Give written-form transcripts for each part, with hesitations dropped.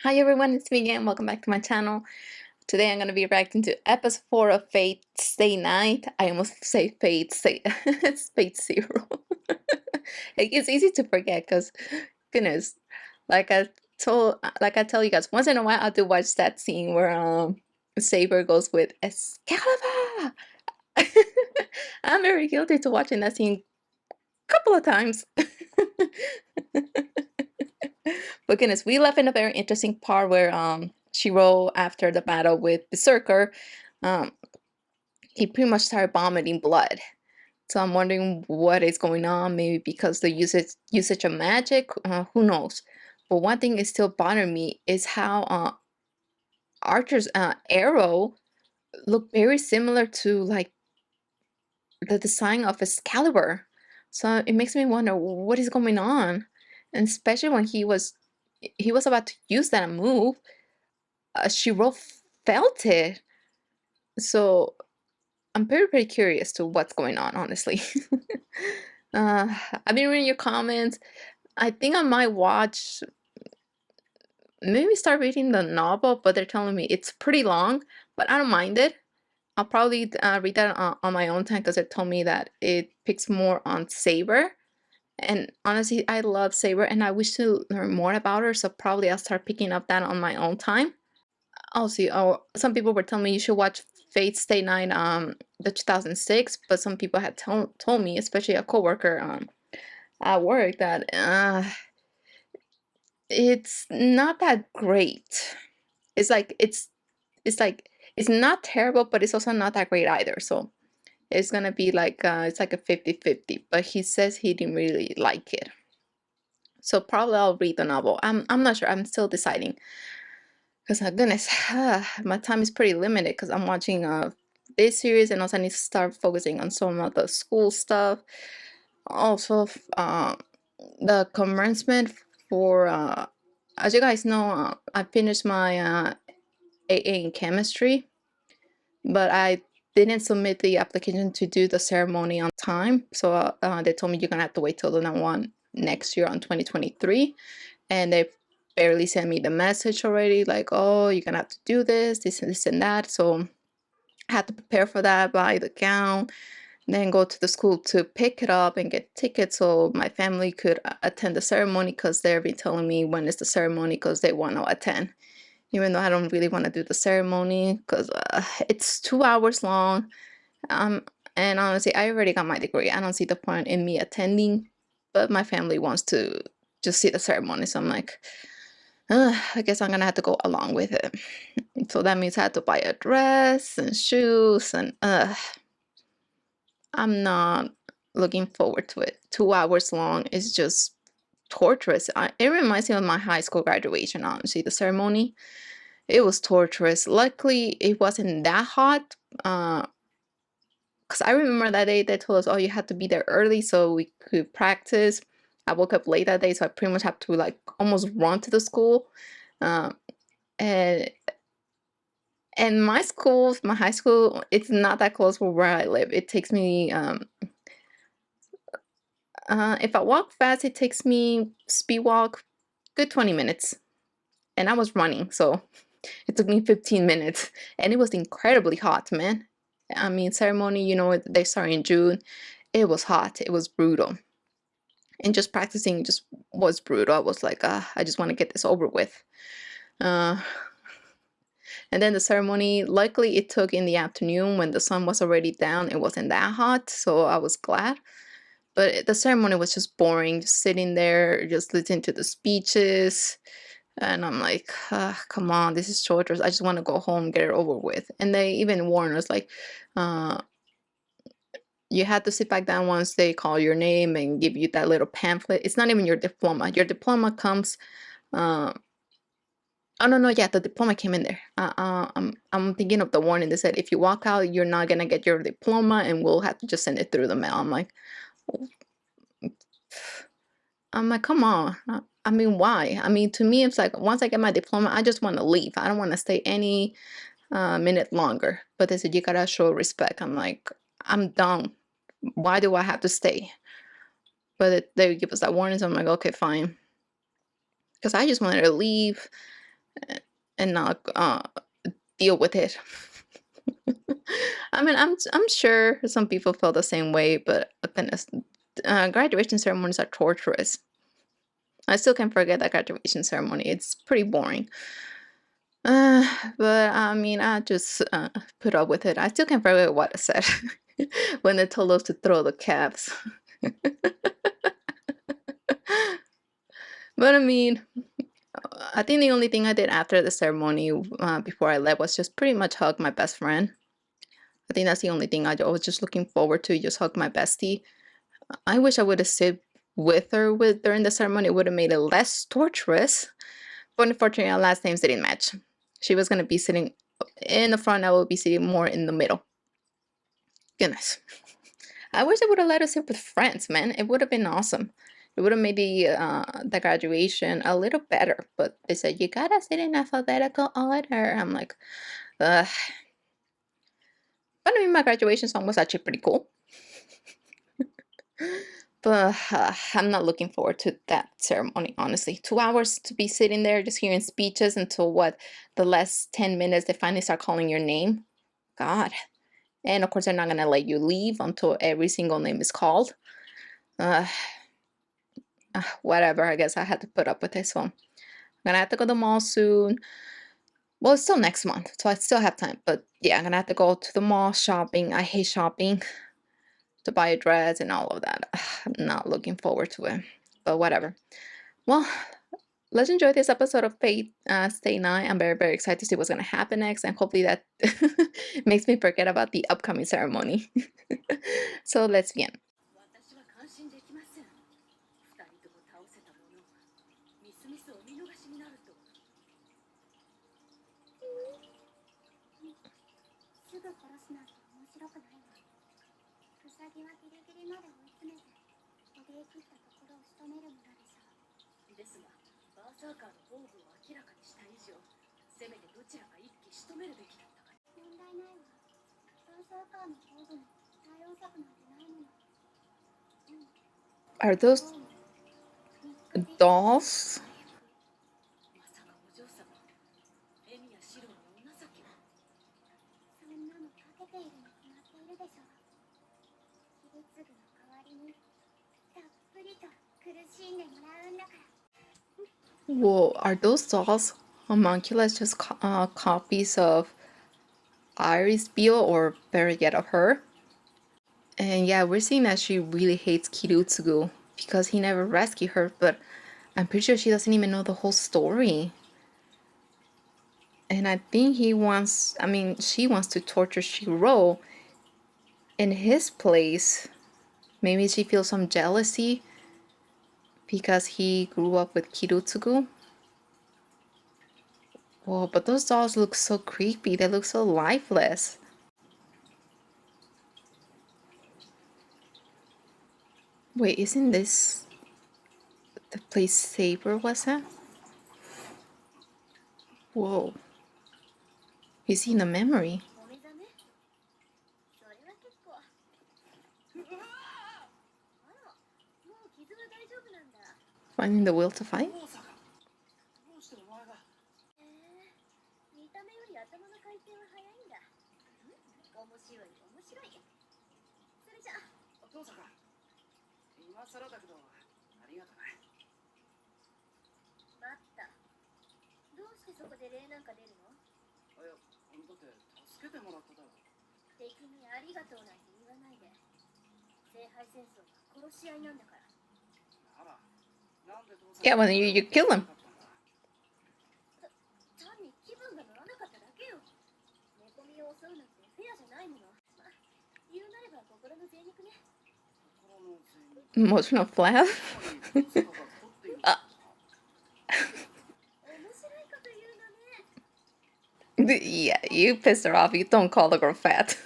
Hi everyone, it's me again. Welcome back to my channel. Today I'm going to be reacting to episode 4 of Fate Stay Night. I almost say Fate Stay it's Fate Zero. It's easy to forget because goodness, like I tell you guys, once in a while I do watch that scene where Saber goes with Excalibur. I'm very guilty to watching that scene a couple of times. But goodness, we left in a very interesting part where Shirou, after the battle with Berserker, um he pretty much started vomiting blood. So I'm wondering what is going on. Maybe because the usage of magic, who knows. But one thing is still bothering me is how Archer's arrow looked very similar to like the design of Excalibur. So it makes me wonder what is going on, and especially when he was about to use that move, Shiro felt it. So I'm very curious to what's going on, honestly. I've been reading your comments. I think I might watch, maybe start reading the novel, but they're telling me it's pretty long, but I don't mind it. I'll probably read that on my own time because it told me that it picks more on Saber. And honestly, I love Saber and I wish to learn more about her, so probably I'll start picking up that on my own time. I'll see. Oh, some people were telling me you should watch Fate Stay Night, the 2006, but some people had told me, especially a coworker at work, that it's not that great. It's like it's not terrible, but it's also not that great either. So it's gonna be like it's like a 50-50. But he says he didn't really like it. So probably I'll read the novel. I'm not sure. I'm still deciding. Because my goodness, my time is pretty limited because I'm watching this series and also I need to start focusing on some of the school stuff. Also, the commencement for, as you guys know, I finished my AA in chemistry, but I didn't submit the application to do the ceremony on time. So they told me you're gonna have to wait till the one next year on 2023, and they barely sent me the message already, like, oh, you're gonna have to do this and that. So I had to prepare for that, buy the gown, then go to the school to pick it up and get tickets so my family could attend the ceremony, because they've been telling me when is the ceremony because they want to attend, even though I don't really want to do the ceremony because it's 2 hours long. And honestly, I already got my degree. I don't see the point in me attending, but my family wants to just see the ceremony, so I'm like, I guess I'm gonna have to go along with it. So that means I had to buy a dress and shoes, and I'm not looking forward to it. 2 hours long is just torturous. It reminds me of my high school graduation, honestly, the ceremony. It was torturous. Luckily, it wasn't that hot. Because I remember that day they told us, oh, you had to be there early so we could practice. I woke up late that day, so I pretty much have to like almost run to the school. And my school, my high school, it's not that close from where I live. It takes me, if I walk fast, it takes me speed walk, good 20 minutes. And I was running, so it took me 15 minutes. And it was incredibly hot, man. I mean, ceremony, you know, they start in June. It was hot. It was brutal. And just practicing just was brutal. I was like, I just want to get this over with. And then the ceremony, luckily it took in the afternoon when the sun was already down. It wasn't that hot, so I was glad. But the ceremony was just boring, just sitting there, just listening to the speeches. And I'm like, come on, this is torturous. I just want to go home, get it over with. And they even warned us, like, you had to sit back down once they call your name and give you that little pamphlet. It's not even your diploma. Your diploma comes, oh no, yeah, the diploma came in there. I'm thinking of the warning. They said if you walk out, you're not gonna get your diploma, and we'll have to just send it through the mail. I'm like, come on. I mean, why? I mean, to me, it's like once I get my diploma, I just want to leave. I don't want to stay any minute longer. But they said you gotta show respect. I'm like, I'm done. Why do I have to stay? But they give us that warning, so I'm like, okay, fine. Because I just wanted to leave. and not deal with it. I mean, I'm sure some people feel the same way, but goodness, graduation ceremonies are torturous. I still can't forget that graduation ceremony. It's pretty boring. But I mean, I just put up with it. I still can't forget what I said when they told us to throw the caps. But I mean, I think the only thing I did after the ceremony before I left was just pretty much hug my best friend. I think that's the only thing I was just looking forward to, just hug my bestie. I wish I would have sit with her during the ceremony. It would have made it less torturous. But unfortunately, our last names didn't match. She was going to be sitting in the front. I will be sitting more in the middle. Goodness. I wish I would have let us sit with friends, man. It would have been awesome. It would have made the graduation a little better. But they said, you gotta sit in alphabetical order. I'm like, ugh. But I mean, my graduation song was actually pretty cool. But I'm not looking forward to that ceremony, honestly. 2 hours to be sitting there just hearing speeches until the last 10 minutes they finally start calling your name. God. And of course, they're not going to let you leave until every single name is called. Whatever, I guess I had to put up with this one. I'm going to have to go to the mall soon. Well, it's still next month, so I still have time. But yeah, I'm going to have to go to the mall shopping. I hate shopping. To buy a dress and all of that. I'm not looking forward to it. But whatever. Well, let's enjoy this episode of Fate Stay Night. I'm very, very excited to see what's going to happen next. And hopefully that makes me forget about the upcoming ceremony. So let's begin. Are those dolls? Whoa, are those dolls homunculus just copies of Iris Beale, or better yet of her? And yeah, we're seeing that she really hates Kirutsugu because he never rescued her, but I'm pretty sure she doesn't even know the whole story. And I think she wants to torture Shirou in his place. Maybe she feels some jealousy because he grew up with Kirutsugu. Whoa, but those dolls look so creepy. They look so lifeless. Wait, isn't this the place Saber was at? Whoa. He's seen a memory. Finding the will to fight? Yeah, when you kill him. Emotional flap? Yeah, you pissed her off. You don't call the girl fat.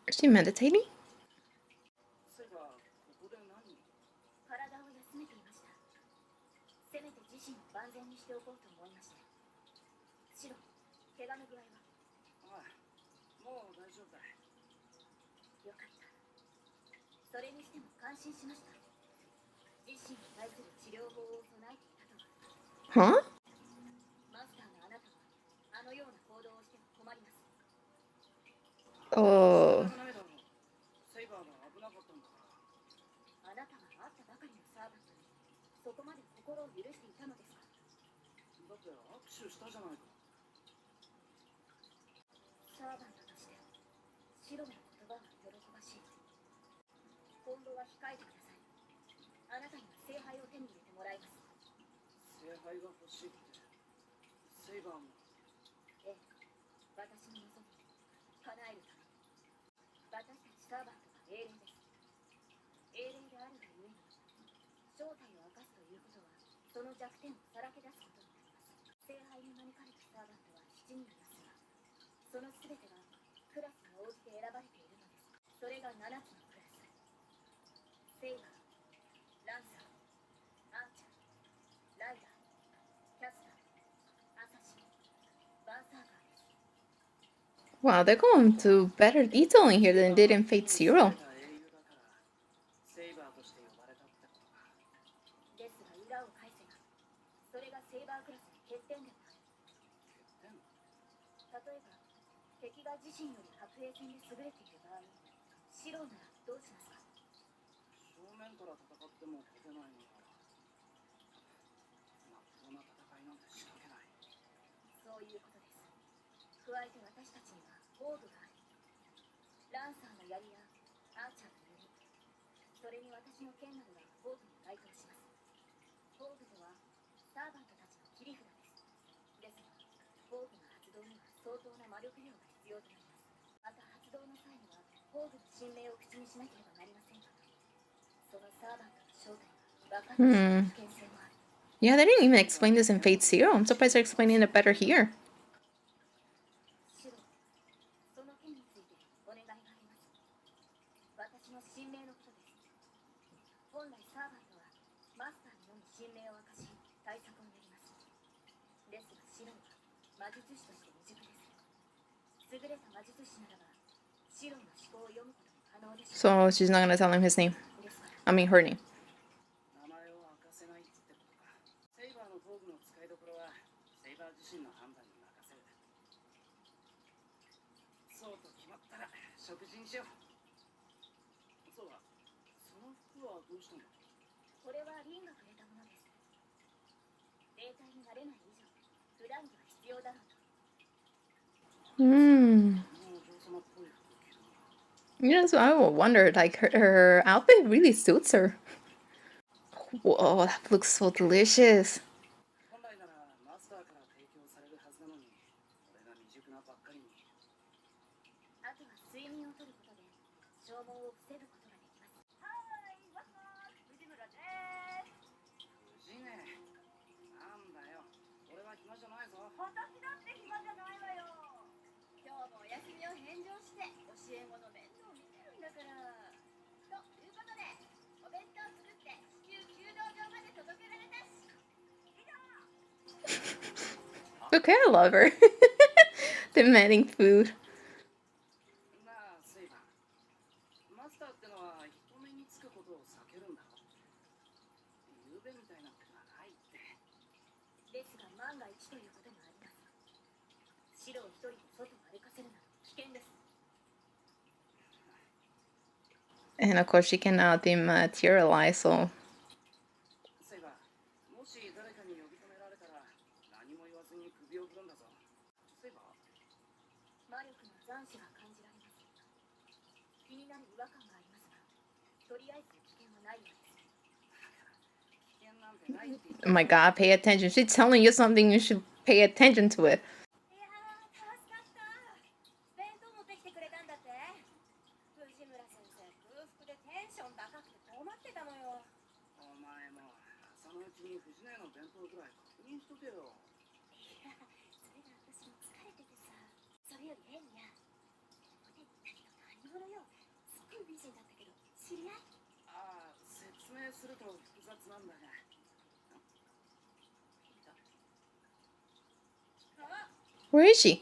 Is she meditating? Huh? Oh. Wow, they're going to better detailing here than they did in Fate Zero. Yeah, they didn't even explain this in Fate Zero. I'm surprised they're explaining it better here. So she's not gonna tell him his name. I mean, her name. So I wondered, like, her outfit really suits her. Whoa, that looks so delicious. Okay, I love her. Demanding food. And of course, she cannot dematerialize, so. Oh my god, pay attention. She's telling you something, you should pay attention to it. Where is she?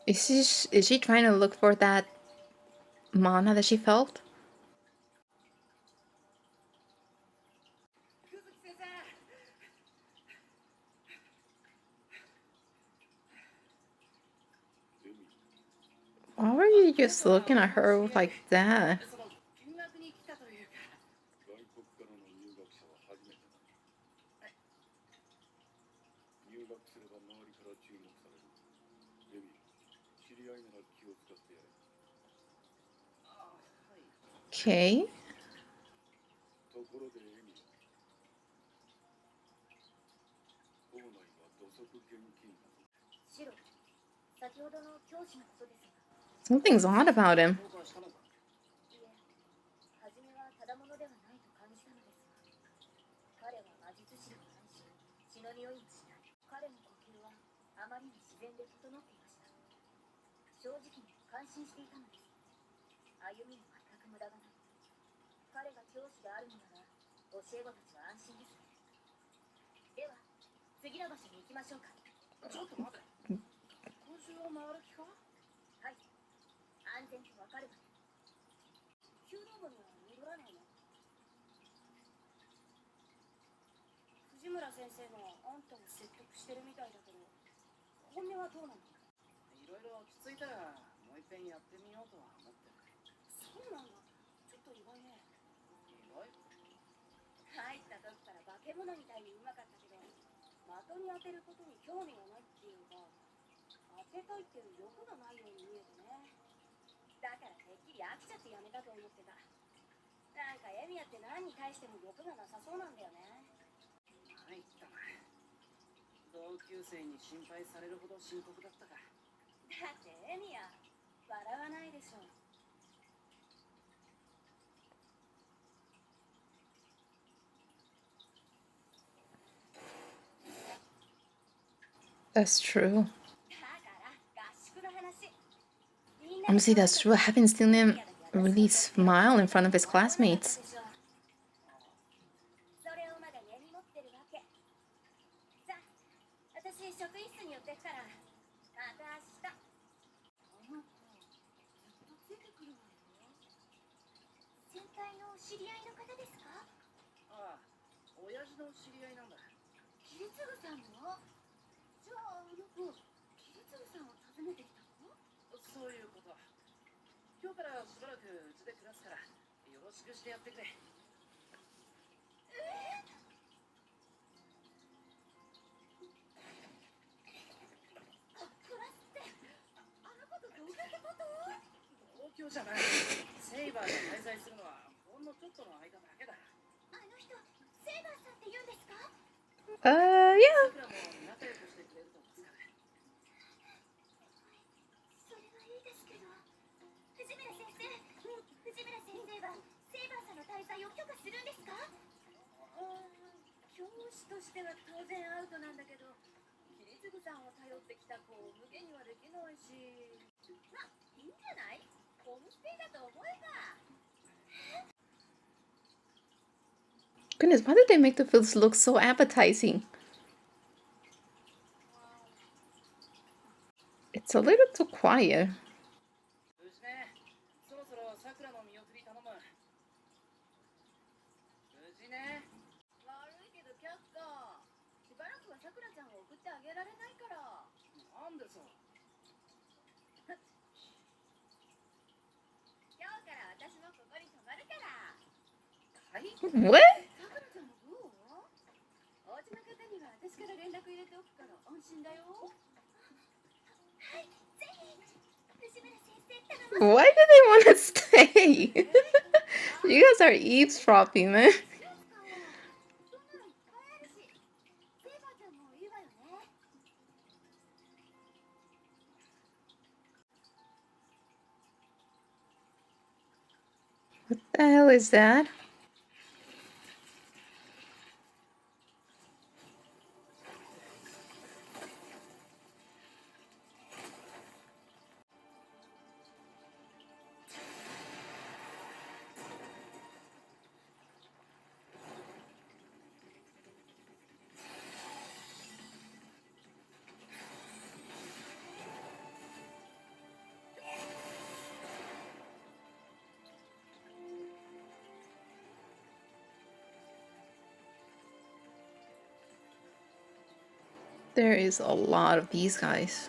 Is she trying to look for that mana that she felt? Why were you just looking at her like that? Okay. Something's odd about him. That's true. Honestly, that's true. I haven't seen him really smile in front of his classmates. Yeah. Goodness, why did they make the fields look so appetizing? It's a little too quiet. What? Why do they want to stay? You guys are eavesdropping, man. What the hell is that? There is a lot of these guys.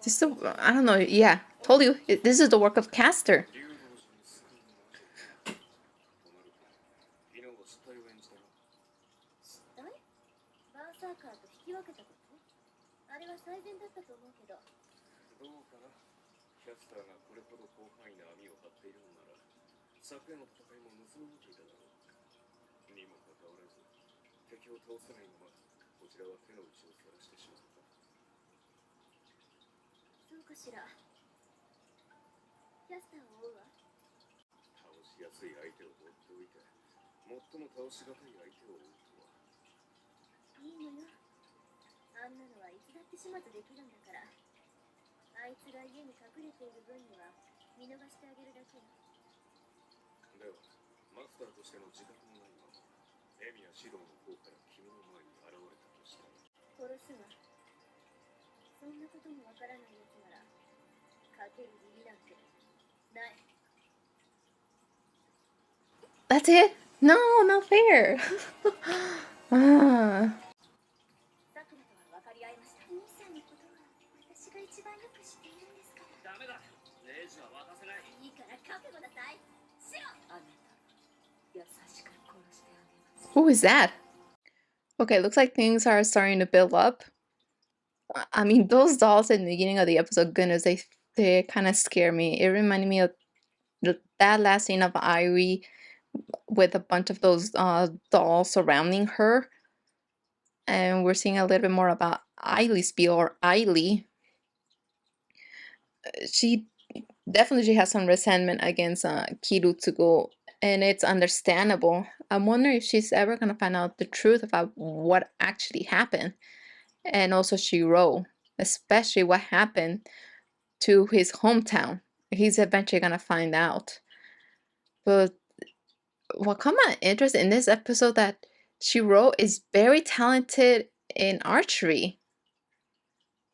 This is I don't know. Yeah, told you this is the work of Caster. That's it? No, not fair. Ah. Who is that? Okay, looks like things are starting to build up. I mean, those dolls in the beginning of the episode, goodness, they kind of scare me. It reminded me of that last scene of Irie with a bunch of those dolls surrounding her. And we're seeing a little bit more about Eileen's feel, or Eileen. She has some resentment against Kirutsugu, and it's understandable. I'm wondering if she's ever gonna find out the truth about what actually happened, and also Shirou, especially what happened to his hometown. He's eventually gonna find out. But what caught my interest in this episode that Shirou is very talented in archery.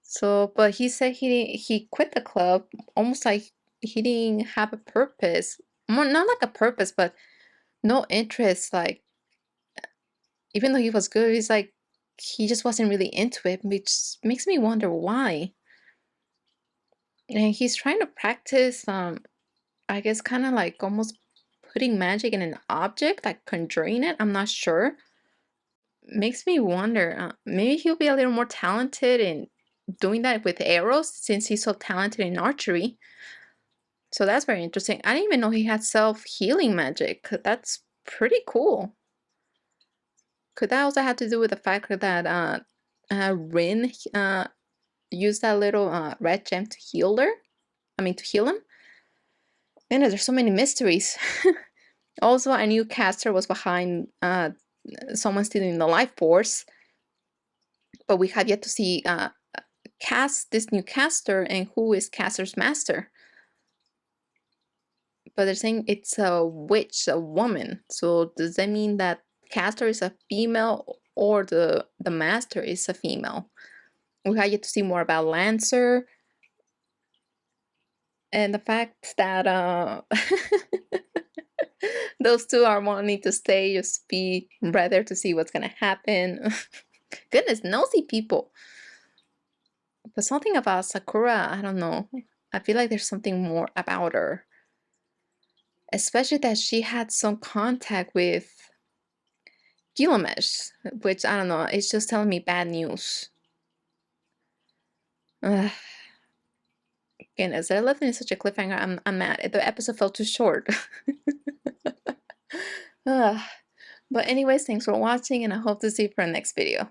So, but he said he quit the club almost like he didn't have a purpose. More, not like a purpose, but no interest. Like, even though he was good, he's like he just wasn't really into it, which makes me wonder why. And he's trying to practice, I guess, kind of like almost putting magic in an object, like conjuring it. I'm not sure. Makes me wonder. Maybe he'll be a little more talented in doing that with arrows, since he's so talented in archery. So that's very interesting. I didn't even know he had self-healing magic. That's pretty cool. Could that also have to do with the fact that Rin used that little red gem to heal her? I mean, to heal him? Man, there's so many mysteries. Also, I knew Caster was behind someone stealing the life force, but we have yet to see this new Caster, and who is Caster's master. But they're saying it's a witch, a woman. So does that mean that Caster is a female, or the master is a female? We have yet to see more about Lancer. And the fact that those two are wanting to stay, just be rather to see what's gonna happen. Goodness, nosy people. But something about Sakura, I don't know. I feel like there's something more about her. Especially that she had some contact with Gilgamesh, which, I don't know, it's just telling me bad news. Ugh. Goodness, I left it in such a cliffhanger. I'm mad. The episode felt too short. But anyways, thanks for watching, and I hope to see you for the next video.